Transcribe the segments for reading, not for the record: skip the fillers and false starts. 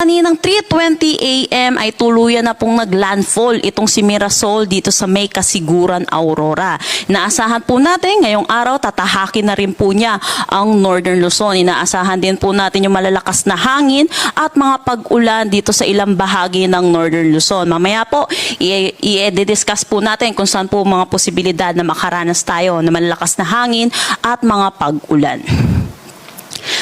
Kaninang 3:20 AM ay tuluyan na pong naglandfall itong si Mirasol dito sa May Kasiguran, Aurora. Inaasahan po natin ngayong araw tatahakin na rin po niya ang Northern Luzon. Inaasahan din po natin yung malalakas na hangin at mga pag-ulan dito sa ilang bahagi ng Northern Luzon. Mamaya po i-discuss po natin kung saan po mga posibilidad na makaranas tayo ng malalakas na hangin at mga pag-ulan.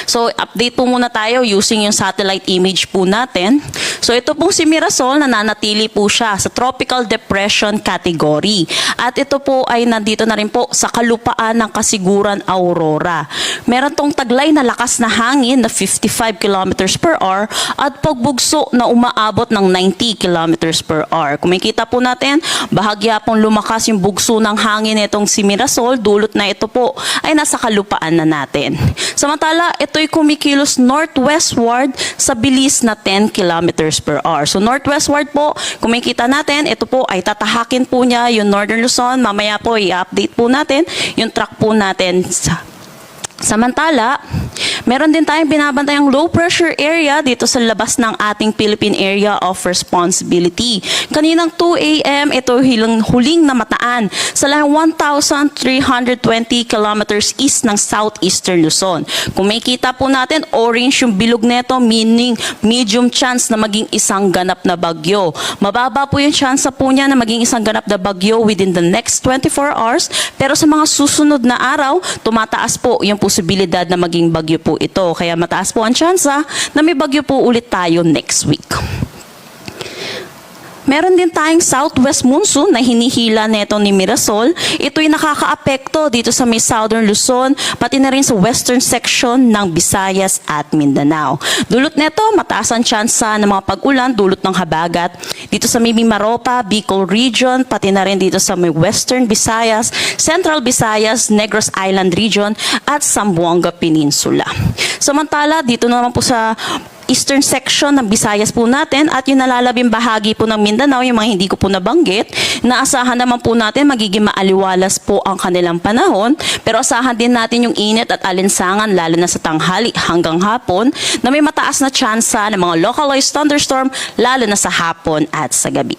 So, update po muna tayo using yung satellite image po natin. So, ito pong si Mirasol, nananatili po siya sa Tropical Depression category. At ito po ay nandito na rin po sa kalupaan ng Kasiguran, Aurora. Meron tong taglay na lakas na hangin na 55 kilometers per hour at pagbugso na umaabot ng 90 kilometers per hour. Kung makikita po natin, bahagya pong lumakas yung bugso ng hangin nitong si Mirasol, dulot na ito po ay nasa kalupaan na natin. Samantala, ito'y kumikilos northwestward sa bilis na 10 kilometers per hour. So northwestward po, kung makikita natin, ito po ay tatahakin po niya yung Northern Luzon. Mamaya po i-update po natin yung track po natin. Samantala, meron din tayong binabantayang low pressure area dito sa labas ng ating Philippine Area of Responsibility. Kaninang 2 AM, ito huling namataan sa lahing 1,320 kilometers east ng southeastern Luzon. Kung makikita po natin, orange yung bilog neto, meaning medium chance na maging isang ganap na bagyo. Mababa po yung chance po niya na maging isang ganap na bagyo within the next 24 hours, pero sa mga susunod na araw, tumataas po yung posibilidad na maging bagyo po ito. Kaya mataas po ang tsansa na may bagyo po ulit tayo next week. Meron din tayong southwest monsoon na hinihila neto ni Mirasol. Ito'y nakakaapekto dito sa may southern Luzon, pati na rin sa western section ng Visayas at Mindanao. Dulot neto, mataas ang tsansa ng mga pag-ulan, dulot ng habagat dito sa may Mimaropa, Bicol region, pati na rin dito sa may western Visayas, central Visayas, Negros Island region, at Zamboanga Peninsula. Samantala, dito naman po sa eastern section ng Visayas po natin at yung nalalabing bahagi po ng Mindanao, yung mga hindi ko po nabanggit, naasahan naman po natin magiging maaliwalas po ang kanilang panahon, pero asahan din natin yung init at alinsangan lalo na sa tanghali hanggang hapon na may mataas na tsansa ng mga localized thunderstorm lalo na sa hapon at sa gabi.